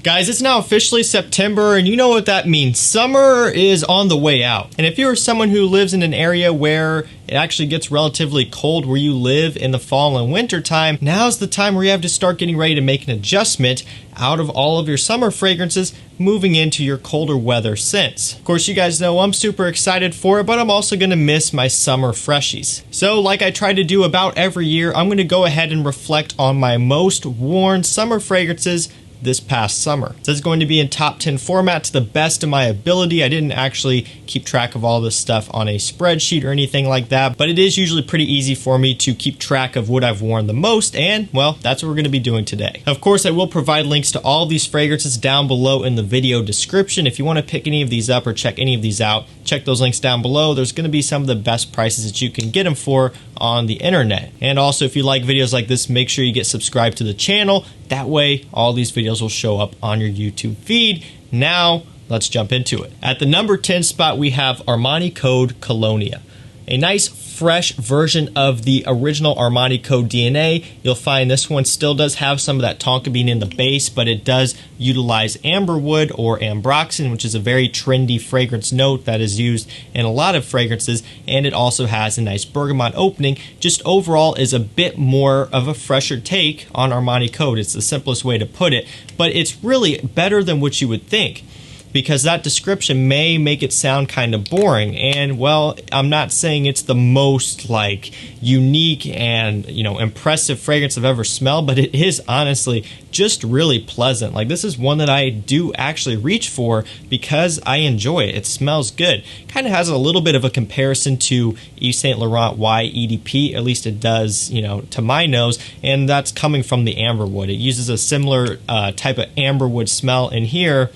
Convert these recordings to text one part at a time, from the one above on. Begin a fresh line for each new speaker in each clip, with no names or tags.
Guys, it's now officially September, and you know what that means. Summer is on the way out. And if you're someone who lives in an area where it actually gets relatively cold where you live in the fall and winter time, now's the time where you have to start getting ready to make an adjustment out of all of your summer fragrances moving into your colder weather scents. Of course, you guys know I'm super excited for it, but I'm also going to miss my summer freshies. So like I try to do about every year, I'm going to go ahead and reflect on my most worn summer fragrances this past summer. This is going to be in top 10 format to the best of my ability. I didn't actually keep track of all this stuff on a spreadsheet or anything like that, but it is usually pretty easy for me to keep track of what I've worn the most, and well, that's what we're going to be doing today. Of course, I will provide links to all of these fragrances down below in the video description. If you want to pick any of these up or check any of these out, check those links down below. There's going to be some of the best prices that you can get them for on the internet. And also, if you like videos like this, make sure you get subscribed to the channel. That way, all these videos will show up on your YouTube feed. Now, let's jump into it. At the number 10 spot, we have Armani Code Colonia. A nice fresh version of the original Armani Code DNA. You'll find this one still does have some of that tonka bean in the base, but it does utilize amberwood or ambroxan, which is a very trendy fragrance note that is used in a lot of fragrances, and it also has a nice bergamot opening. Just overall is a bit more of a fresher take on Armani Code. It's the simplest way to put it, but it's really better than what you would think, because that description may make it sound kind of boring. And well, I'm not saying it's the most like unique and impressive fragrance I've ever smelled, but it is honestly just really pleasant. Like, this is one that I do actually reach for because I enjoy it. It smells good. Kind of has a little bit of a comparison to Yves Saint Laurent Y EDP, at least it does, to my nose, and that's coming from the amberwood. It uses a similar type of amberwood smell in here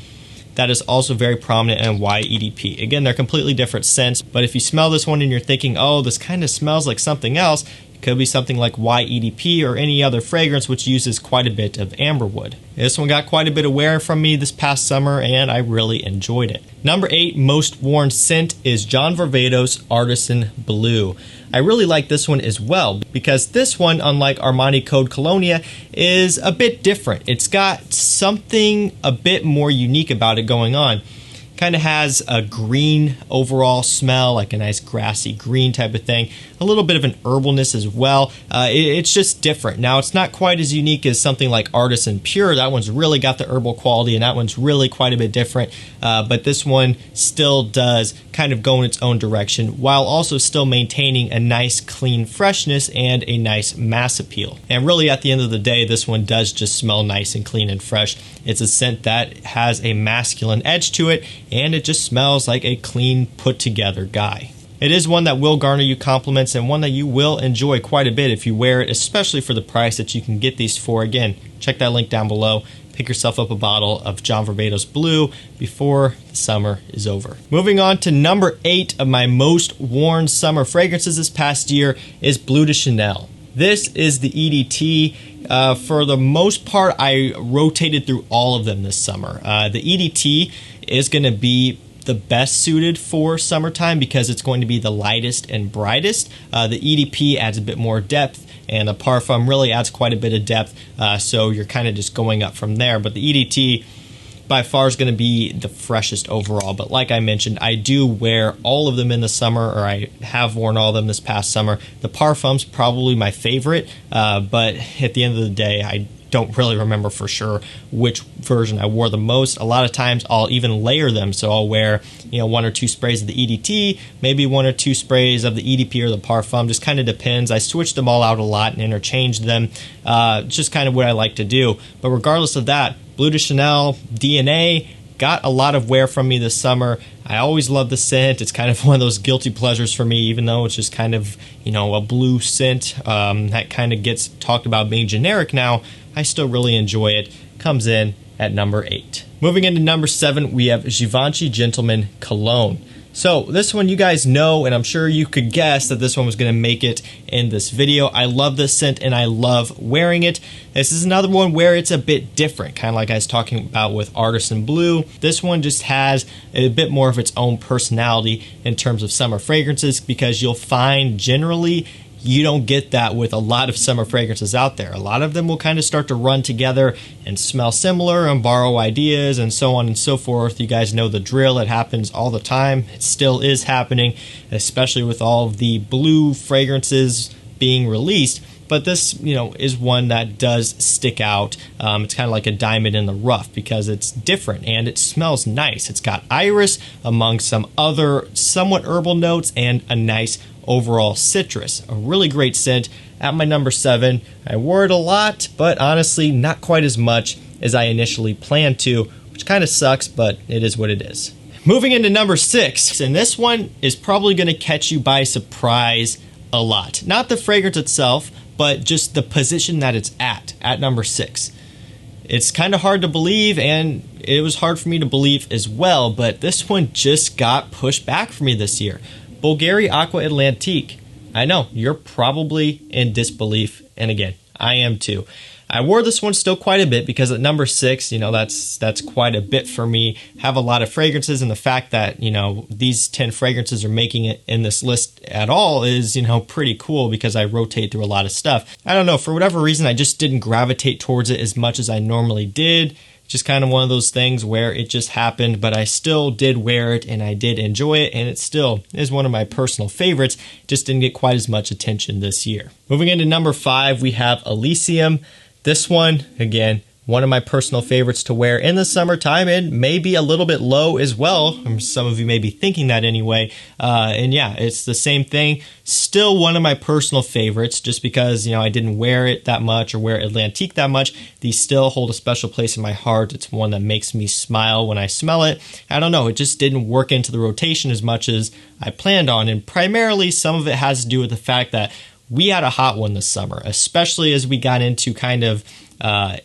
that is also very prominent in YEDP. Again, they're completely different scents, but if you smell this one and you're thinking, oh, this kind of smells like something else, it could be something like YEDP or any other fragrance which uses quite a bit of amberwood. This one got quite a bit of wear from me this past summer, and I really enjoyed it. Number 8 most worn scent is John Varvatos Artisan Blu. I really like this one as well because this one, unlike Armani Code Colonia, is a bit different. It's got something a bit more unique about it going on. Kind of has a green overall smell, like a nice grassy green type of thing. A little bit of an herbalness as well. It's just different. Now, it's not quite as unique as something like Artisan Pure. That one's really got the herbal quality, and that one's really quite a bit different. But this one still does kind of go in its own direction while also still maintaining a nice clean freshness and a nice mass appeal. And really, at the end of the day, this one does just smell nice and clean and fresh. It's a scent that has a masculine edge to it, and it just smells like a clean, put-together guy. It is one that will garner you compliments and one that you will enjoy quite a bit if you wear it, especially for the price that you can get these for. Again, check that link down below. Pick yourself up a bottle of John Varvatos Blu before the summer is over. Moving on to number 8 of my most worn summer fragrances this past year is Bleu de Chanel. This is the EDT. For the most part, I rotated through all of them this summer. The EDT is going to be the best suited for summertime because it's going to be the lightest and brightest. The EDP adds a bit more depth, and the Parfum really adds quite a bit of depth, so you're kind of just going up from there. But the EDT by far is going to be the freshest overall. But like I mentioned, I do wear all of them in the summer, or I have worn all of them this past summer. The Parfum's probably my favorite, but at the end of the day, I don't really remember for sure which version I wore the most. A lot of times I'll even layer them, so I'll wear 1 or 2 sprays of the EDT, maybe 1 or 2 sprays of the EDP or the Parfum, just kind of depends. I switch them all out a lot and interchange them, just kind of what I like to do. But regardless of that, Bleu de Chanel DNA got a lot of wear from me this summer. I always love the scent. It's kind of one of those guilty pleasures for me, even though it's just kind of, a blue scent that kind of gets talked about being generic now. I still really enjoy it. Comes in at number 8. Moving into number 7, we have Givenchy Gentleman Cologne. So this one you guys know, and I'm sure you could guess that this one was going to make it in this video. I love this scent and I love wearing it. This is another one where it's a bit different, kind of like I was talking about with Artisan Blu. This one just has a bit more of its own personality in terms of summer fragrances, because you'll find generally You don't get that with a lot of summer fragrances out there. A lot of them will kind of start to run together and smell similar and borrow ideas and so on and so forth. You guys know the drill. It happens all the time. It still is happening, especially with all of the blue fragrances being released. But this, is one that does stick out. It's kind of like a diamond in the rough because it's different and it smells nice. It's got iris among some other somewhat herbal notes and a nice overall citrus. A really great scent. At my number 7, I wore it a lot, but honestly, not quite as much as I initially planned to, which kind of sucks, but it is what it is. Moving into number 6, and this one is probably going to catch you by surprise a lot. Not the fragrance itself, but just the position that it's at number 6. It's kind of hard to believe, and it was hard for me to believe as well, but this one just got pushed back for me this year. Bvlgari Aqua Atlantique. I know, you're probably in disbelief, and again, I am too. I wore this one still quite a bit because at number 6, that's quite a bit for me. Have a lot of fragrances, and the fact that, these 10 fragrances are making it in this list at all is, pretty cool because I rotate through a lot of stuff. I don't know, for whatever reason, I just didn't gravitate towards it as much as I normally did. Just kind of one of those things where it just happened, but I still did wear it and I did enjoy it, and it still is one of my personal favorites. Just didn't get quite as much attention this year. Moving into number 5, we have Elysium. This one, again, one of my personal favorites to wear in the summertime, and maybe a little bit low as well. Some of you may be thinking that anyway. And yeah, it's the same thing. Still one of my personal favorites just because, I didn't wear it that much or wear Atlantique that much. These still hold a special place in my heart. It's one that makes me smile when I smell it. I don't know, it just didn't work into the rotation as much as I planned on. And primarily, some of it has to do with the fact that we had a hot one this summer, especially as we got into kind of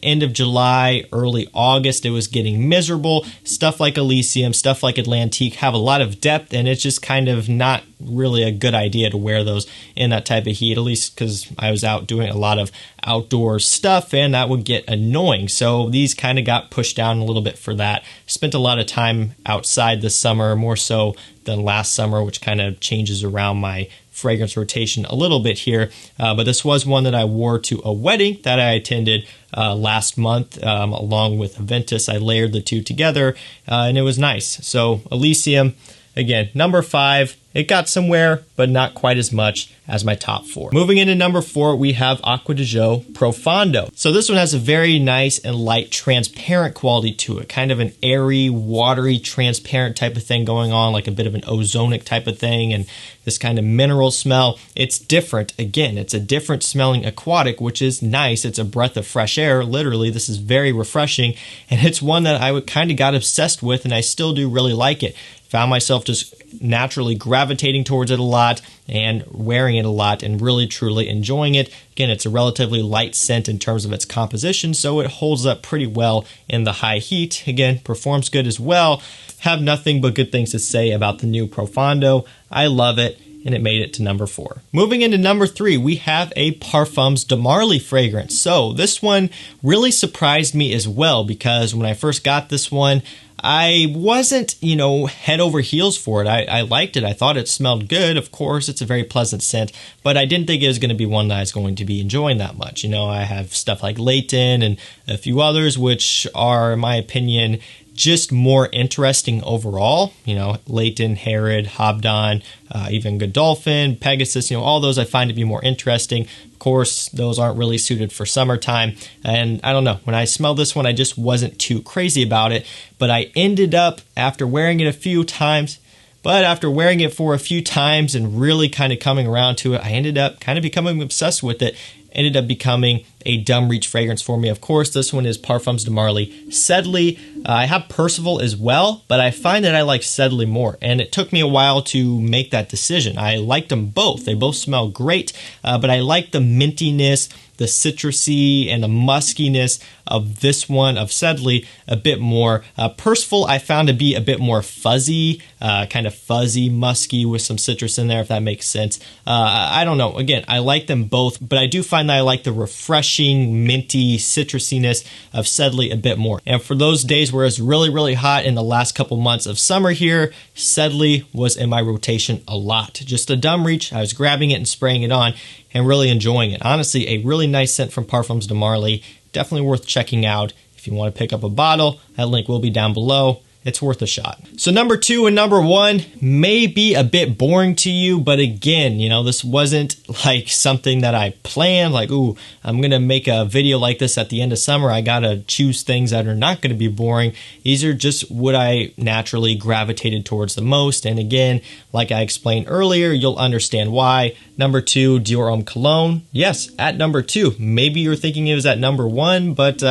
end of July, early August. It was getting miserable. Stuff like Elysium, stuff like Atlantique have a lot of depth, and it's just kind of not really a good idea to wear those in that type of heat, at least because I was out doing a lot of outdoor stuff, and that would get annoying. So these kind of got pushed down a little bit for that. Spent a lot of time outside this summer, more so than last summer, which kind of changes around my fragrance rotation a little bit here, but this was one that I wore to a wedding that I attended last month along with Ventus. I layered the two together and it was nice. So Elysium, again, number 5. It got somewhere, but not quite as much as my top 4. Moving into number 4, we have ADG Profondo. So this one has a very nice and light, transparent quality to it. Kind of an airy, watery, transparent type of thing going on, like a bit of an ozonic type of thing, and this kind of mineral smell. It's different. Again, it's a different smelling aquatic, which is nice. It's a breath of fresh air. Literally, this is very refreshing, and it's one that I kind of got obsessed with, and I still do really like it. Found myself just naturally gravitating towards it a lot and wearing it a lot and really truly enjoying it. Again, it's a relatively light scent in terms of its composition, so it holds up pretty well in the high heat. Again, performs good as well. Have nothing but good things to say about the new Profondo. I love it, and it made it to number 4. Moving into number 3, we have a Parfums de Marly fragrance. So this one really surprised me as well because when I first got this one, I wasn't, head over heels for it. I liked it. I thought it smelled good. Of course, it's a very pleasant scent, but I didn't think it was going to be one that I was going to be enjoying that much. I have stuff like Leighton and a few others, which are, in my opinion, just more interesting overall. Leighton, Herod, Hobdon, even Godolphin, Pegasus, all those I find to be more interesting. Of course, those aren't really suited for summertime. And I don't know, when I smelled this one, I just wasn't too crazy about it. But I ended up, after wearing it a few times, for a few times and really kind of coming around to it, I ended up kind of becoming obsessed with it. Ended up becoming a dumb reach fragrance for me. Of course, this one is Parfums de Marly Sedley. I have Percival as well, but I find that I like Sedley more, and it took me a while to make that decision. I liked them both. They both smell great, but I like the mintiness, the citrusy, and the muskiness of this one, of Sedley, a bit more. Percival I found to be a bit more fuzzy, kind of fuzzy, musky with some citrus in there, if that makes sense. I don't know. Again, I like them both, but I do find that I like the refreshing, minty citrusiness of Sedley a bit more. And for those days where it's really, really hot in the last couple months of summer here, Sedley was in my rotation a lot. Just a dumb reach. I was grabbing it and spraying it on, and really enjoying it. Honestly, a really nice scent from Parfums de Marly. Definitely worth checking out. If you want to pick up a bottle, that link will be down below. It's worth a shot. So number 2 and number 1 may be a bit boring to you, but again, you know, this wasn't like something that I planned, like, ooh, I'm gonna make a video like this at the end of summer. I gotta choose things that are not gonna be boring. These are just what I naturally gravitated towards the most. And again, like I explained earlier, you'll understand why. Number 2, Dior Homme Cologne. Yes, at number 2. Maybe you're thinking it was at number 1, but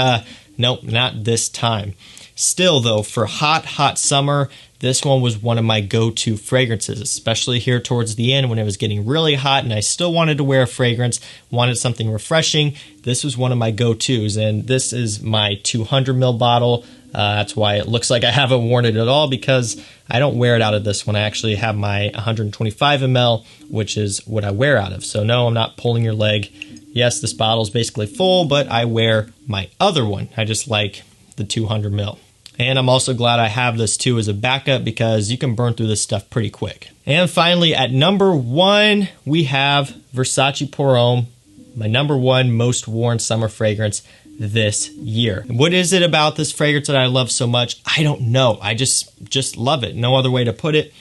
nope, not this time. Still though, for hot summer, this one was one of my go-to fragrances, especially here towards the end when it was getting really hot and I still wanted to wear a fragrance, wanted something refreshing. This was one of my go-tos, and this is my 200 ml bottle. That's why it looks like I haven't worn it at all, because I don't wear it out of this one. I actually have my 125 ml, which is what I wear out of. So no, I'm not pulling your leg. Yes, this bottle is basically full, but I wear my other one. I just like the 200 ml. And I'm also glad I have this too as a backup, because you can burn through this stuff pretty quick. And finally, at number 1, we have Versace Pour Homme, my number 1 most worn summer fragrance this year. What is it about this fragrance that I love so much? I don't know. I just love it. No other way to put it.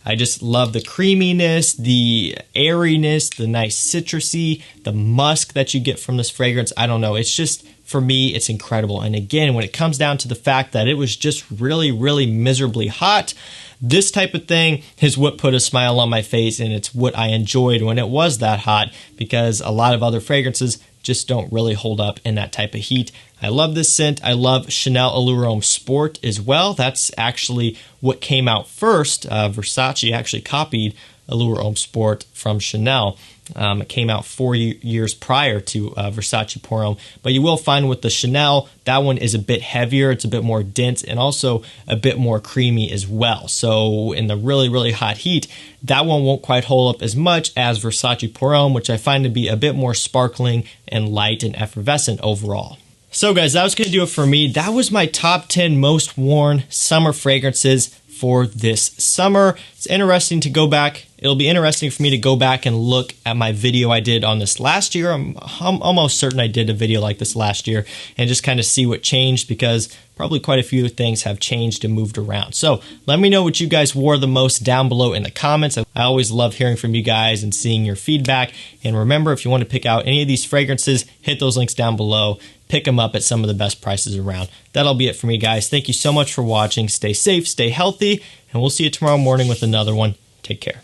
I just love the creaminess, the airiness, the nice citrusy, the musk that you get from this fragrance. I don't know. It's just, for me, it's incredible. And again, when it comes down to the fact that it was just really, really miserably hot, this type of thing is what put a smile on my face, and it's what I enjoyed when it was that hot, because a lot of other fragrances just don't really hold up in that type of heat. I love this scent. I love Chanel Allure Homme Sport as well. That's actually what came out first. Versace actually copied Allure Homme Sport from Chanel. It came out 4 years prior to Versace Pour Homme. But you will find with the Chanel, that one is a bit heavier, it's a bit more dense, and also a bit more creamy as well. So in the really, really hot heat, that one won't quite hold up as much as Versace Pour Homme, which I find to be a bit more sparkling and light and effervescent overall. So guys, that was going to do it for me. That was my top 10 most worn summer fragrances for this summer. It's interesting to go back. It'll be interesting for me to go back and look at my video I did on this last year. I'm almost certain I did a video like this last year, and just kind of see what changed, because probably quite a few things have changed and moved around. So let me know what you guys wore the most down below in the comments. I always love hearing from you guys and seeing your feedback. And remember, if you want to pick out any of these fragrances, hit those links down below. Pick them up at some of the best prices around. That'll be it for me, guys. Thank you so much for watching. Stay safe, stay healthy, and we'll see you tomorrow morning with another one. Take care.